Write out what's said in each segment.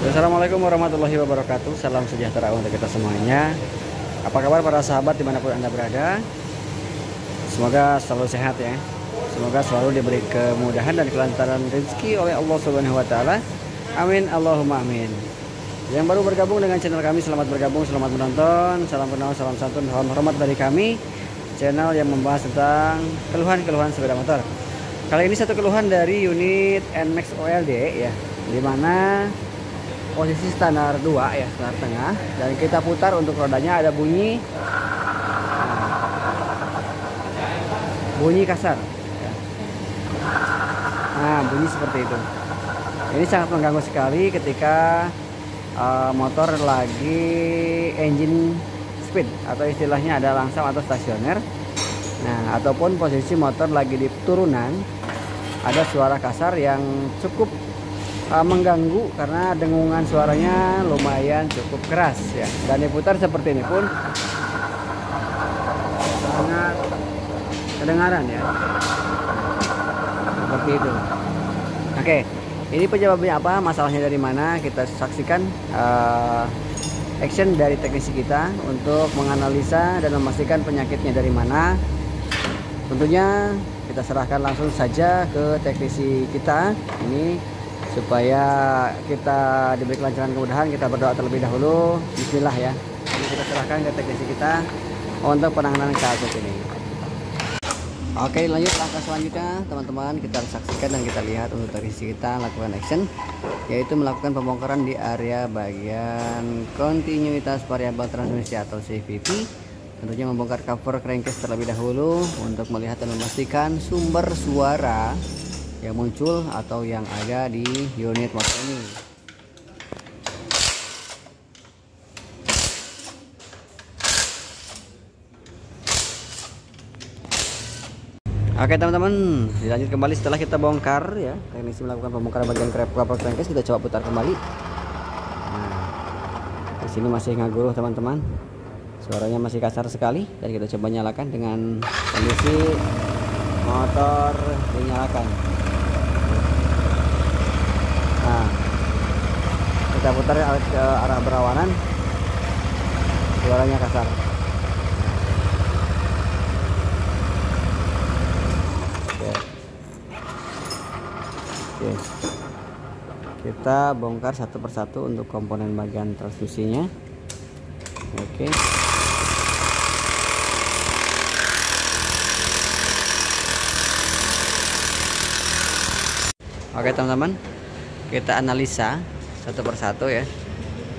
Assalamualaikum warahmatullahi wabarakatuh. Salam sejahtera untuk kita semuanya. Apa kabar para sahabat dimanapun Anda berada? Semoga selalu sehat ya. Semoga selalu diberi kemudahan dan kelancaran rezeki oleh Allah Subhanahu wa taala. Amin Allahumma amin. Yang baru bergabung dengan channel kami, selamat bergabung, selamat menonton. Salam kenal, salam santun, salam hormat dari kami. Channel yang membahas tentang keluhan-keluhan sepeda motor. Kali ini satu keluhan dari unit NMAX OLD ya, dimana posisi standar 2 ya, standar tengah, dan kita putar untuk rodanya ada bunyi kasar ya. Nah, bunyi seperti itu. Ini sangat mengganggu sekali ketika motor lagi engine speed atau istilahnya ada langsam atau stasioner. Nah, ataupun posisi motor lagi di turunan, ada suara kasar yang cukup mengganggu karena dengungan suaranya lumayan cukup keras ya, dan diputar seperti ini pun sangat kedengaran ya, seperti itu. Oke, ini penyebabnya apa, masalahnya dari mana, kita saksikan action dari teknisi kita untuk menganalisa dan memastikan penyakitnya dari mana. Tentunya kita serahkan langsung saja ke teknisi kita ini supaya kita diberi kelancaran kemudahan. Kita berdoa terlebih dahulu. Bismillah ya. Ini kita serahkan ke teknisi kita untuk penanganan kasus ini. Oke, lanjut langkah selanjutnya teman-teman, kita saksikan dan kita lihat untuk teknisi kita lakukan action, yaitu melakukan pembongkaran di area bagian kontinuitas variabel transmisi atau CVT. Tentunya membongkar cover crankcase terlebih dahulu untuk melihat dan memastikan sumber suara yang muncul atau yang ada di unit motor ini. Oke teman-teman, dilanjut kembali setelah kita bongkar ya. Teknisi melakukan pembongkaran bagian cover crankcase, kita coba putar kembali. Nah, di sini masih ngaguruh teman-teman. Suaranya masih kasar sekali, dan kita coba nyalakan dengan kondisi motor dinyalakan. Nah, kita putar ke arah berlawanan, suaranya kasar. Oke. Kita bongkar satu persatu untuk komponen bagian transmisinya. Oke. Oke teman-teman, kita analisa satu persatu ya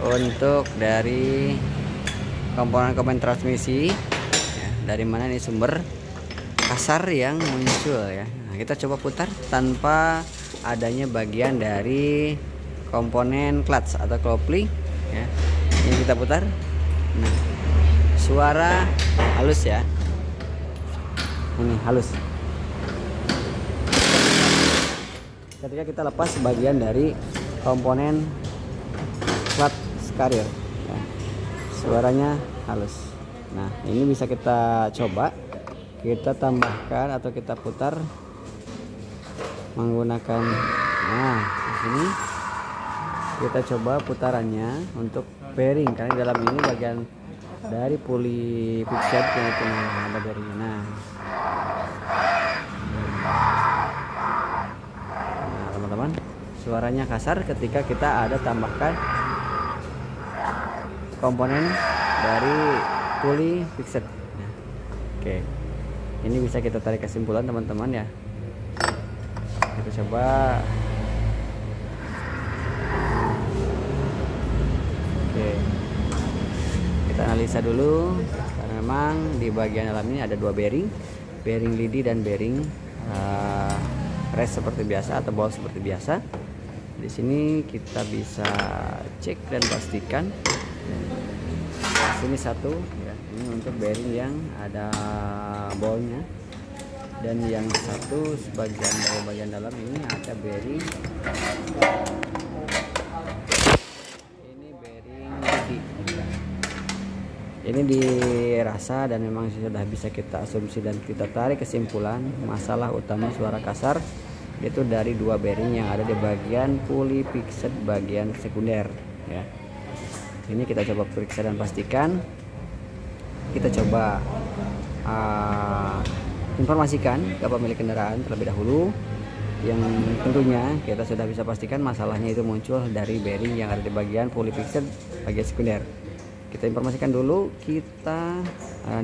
untuk dari komponen transmisi ya, dari mana ini sumber kasar yang muncul ya. Nah, kita coba putar tanpa adanya bagian dari komponen clutch atau kopling ya. Ini kita putar. Nah, suara halus ya, ini halus. Ketika kita lepas bagian dari komponen clutch carrier ya, suaranya halus. Nah, ini bisa kita coba kita tambahkan atau kita putar menggunakan, nah di sini kita coba putarannya untuk bearing, karena di dalam ini bagian dari puli fixed yang itu ada bearingnya. Nah, teman-teman, suaranya kasar ketika kita ada tambahkan komponen dari puli fixed. Nah, oke, ini bisa kita tarik kesimpulan teman-teman ya. Kita coba. Oke, kita analisa dulu, karena memang di bagian dalam ini ada dua bearing lidi dan bearing rest seperti biasa atau ball seperti biasa. Di sini kita bisa cek dan pastikan. Sini satu ya, ini untuk bearing yang ada ballnya, dan yang satu sebagian bagian dalam ini ada bearing, ini bearing lidi. Ini dirasa dan memang sudah bisa kita asumsi dan kita tarik kesimpulan masalah utama suara kasar itu dari dua bearing yang ada di bagian pulley fixed bagian sekunder ya. Ini kita coba periksa dan pastikan. Kita coba informasikan ke pemilik kendaraan terlebih dahulu, yang tentunya kita sudah bisa pastikan masalahnya itu muncul dari bearing yang ada di bagian pulley fixed bagian sekunder. Kita informasikan dulu, kita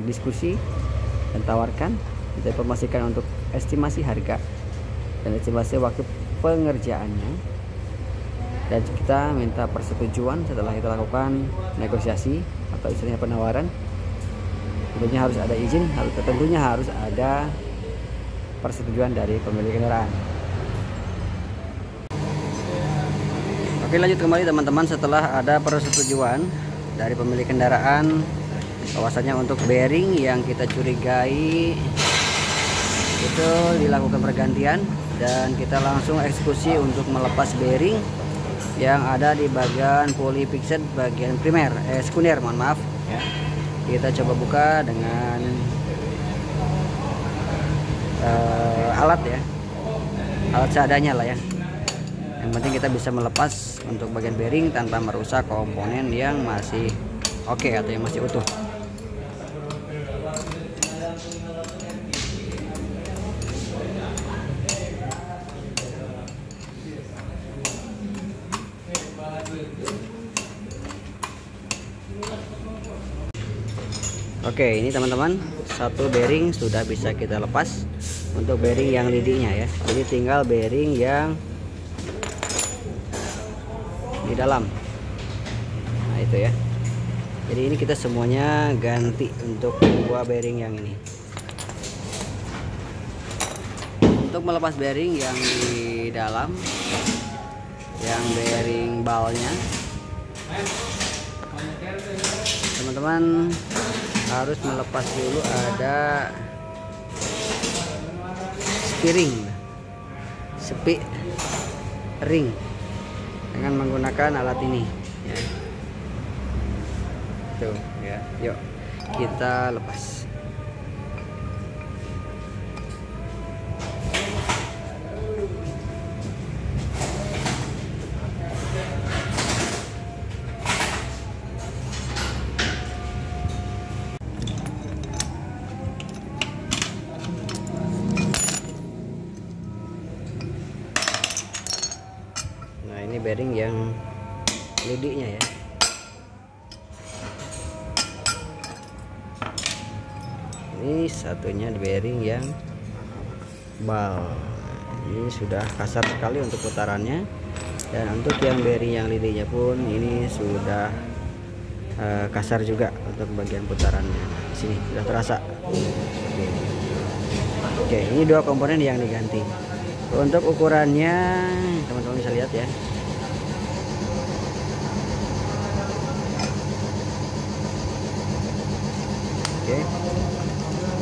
diskusi dan tawarkan, kita informasikan untuk estimasi harga dan estimasi waktu pengerjaannya, dan kita minta persetujuan setelah kita lakukan negosiasi atau istilahnya penawaran. Tentunya harus ada izin, tentunya harus ada persetujuan dari pemilik kendaraan. Oke, lanjut kembali teman-teman. Setelah ada persetujuan dari pemilik kendaraan bahwasanya untuk bearing yang kita curigai itu dilakukan pergantian, dan kita langsung eksekusi untuk melepas bearing yang ada di bagian pulley fixed bagian primer sekunder, mohon maaf ya. Kita coba buka dengan alat ya, alat seadanya lah ya. Yang penting kita bisa melepas untuk bagian bearing tanpa merusak komponen yang masih oke atau yang masih utuh. Oke, ini teman-teman, satu bearing sudah bisa kita lepas untuk bearing yang lidinya ya. Jadi tinggal bearing yang di dalam. Nah, itu ya. Jadi ini kita semuanya ganti untuk dua bearing yang ini. Untuk melepas bearing yang di dalam, yang bearing balnya, teman-teman harus melepas dulu ada sepi ring dengan menggunakan alat ini ya. Tuh ya, yuk kita lepas. Ini bearing yang lidinya ya. Ini satunya bearing yang bal. Ini sudah kasar sekali untuk putarannya, dan untuk yang bearing yang lidinya pun ini sudah kasar juga untuk bagian putarannya. Di sini sudah terasa. Oke, ini dua komponen yang diganti. Untuk ukurannya teman-teman bisa lihat ya.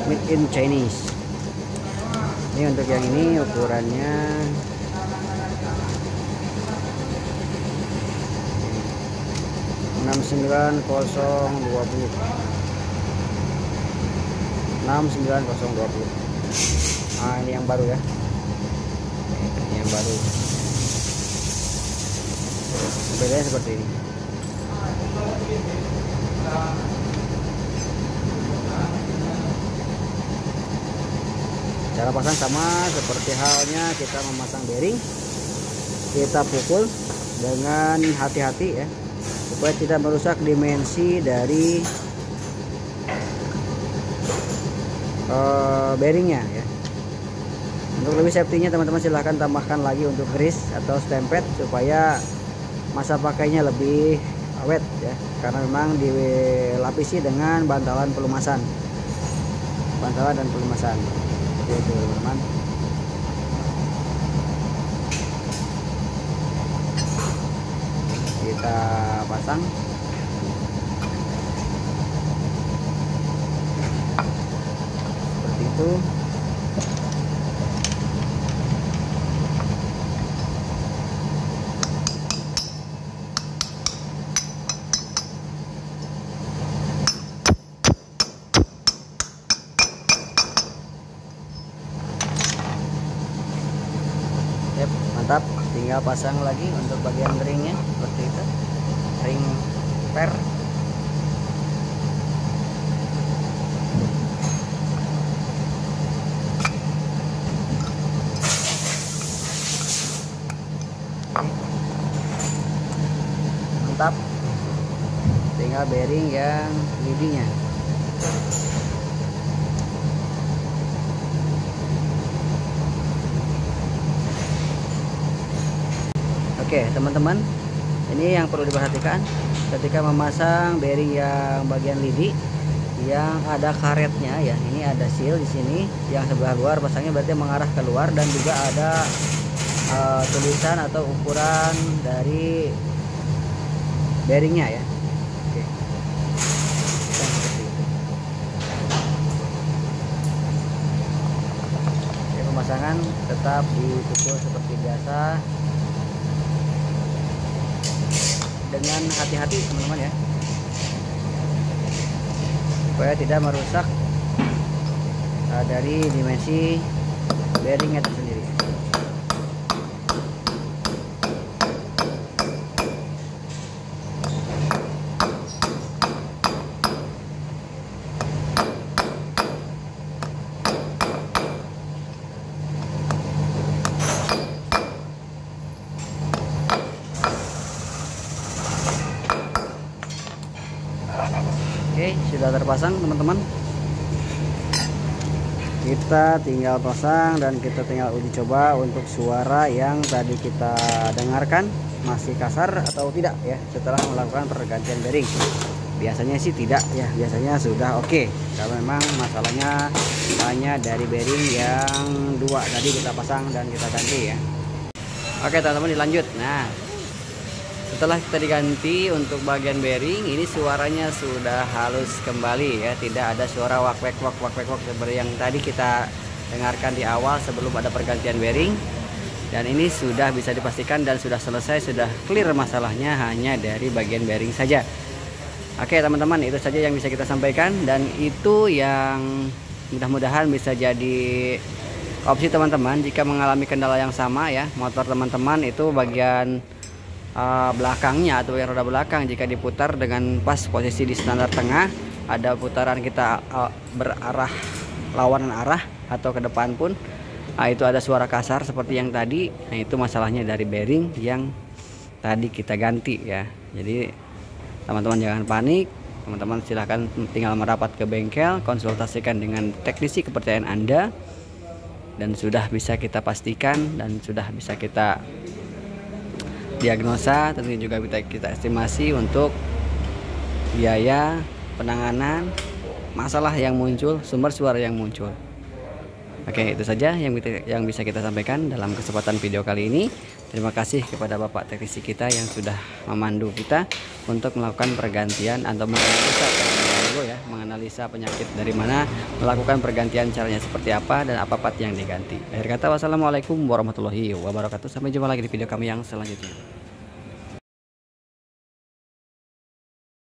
Made in Chinese. Ini untuk yang ini ukurannya 69020. 69020. Nah, ini yang baru ya. Ini yang baru. Bedanya seperti ini. Cara pasang sama seperti halnya kita memasang bearing. Kita pukul dengan hati-hati ya, supaya tidak merusak dimensi dari bearingnya ya. Untuk lebih safety-nya teman-teman silahkan tambahkan lagi untuk grease atau stempet supaya masa pakainya lebih awet ya, karena memang dilapisi dengan bantalan pelumasan, bantalan dan pelumasan. Oke teman-teman, kita pasang. Seperti itu. kita pasang lagi untuk bagian ringnya seperti itu, ring per. Mantap, tinggal bearing yang leadingnya. Oke teman-teman, ini yang perlu diperhatikan ketika memasang bearing yang bagian lidi yang ada karetnya ya. Ini ada seal di sini yang sebelah luar, pasangnya berarti mengarah keluar, dan juga ada tulisan atau ukuran dari bearingnya ya. Oke. Oke, pemasangan tetap dipukul seperti biasa dengan hati-hati teman-teman ya, supaya tidak merusak dari dimensi bearingnya itu sendiri. Oke, sudah terpasang teman-teman. Kita tinggal pasang dan kita tinggal uji coba untuk suara yang tadi kita dengarkan masih kasar atau tidak ya setelah melakukan pergantian bearing. Biasanya sih tidak ya, biasanya sudah oke. Karena memang masalahnya hanya dari bearing yang dua tadi kita pasang dan kita ganti ya. Oke teman-teman, dilanjut. Nah, setelah kita diganti untuk bagian bearing, ini suaranya sudah halus kembali ya, tidak ada suara wak wak seperti yang tadi kita dengarkan di awal sebelum ada pergantian bearing. Dan ini sudah bisa dipastikan dan sudah selesai, sudah clear masalahnya hanya dari bagian bearing saja. Oke teman-teman, itu saja yang bisa kita sampaikan, dan itu yang mudah-mudahan bisa jadi opsi teman-teman jika mengalami kendala yang sama ya. Motor teman-teman itu bagian belakangnya atau yang roda belakang jika diputar dengan pas posisi di standar tengah, ada putaran kita berarah lawanan arah atau ke depan pun, itu ada suara kasar seperti yang tadi. Nah, itu masalahnya dari bearing yang tadi kita ganti ya. Jadi teman-teman jangan panik, teman-teman silahkan tinggal merapat ke bengkel, konsultasikan dengan teknisi kepercayaan Anda, dan sudah bisa kita pastikan dan sudah bisa kita diagnosa, tentunya juga kita estimasi untuk biaya penanganan masalah yang muncul, sumber suara yang muncul. Oke, itu saja yang bisa kita sampaikan dalam kesempatan video kali ini. Terima kasih kepada Bapak teknisi kita yang sudah memandu kita untuk melakukan pergantian atau menganalisa penyakit dari mana, melakukan pergantian caranya seperti apa, dan apa part yang diganti. Akhir kata, wassalamualaikum warahmatullahi wabarakatuh. Sampai jumpa lagi di video kami yang selanjutnya.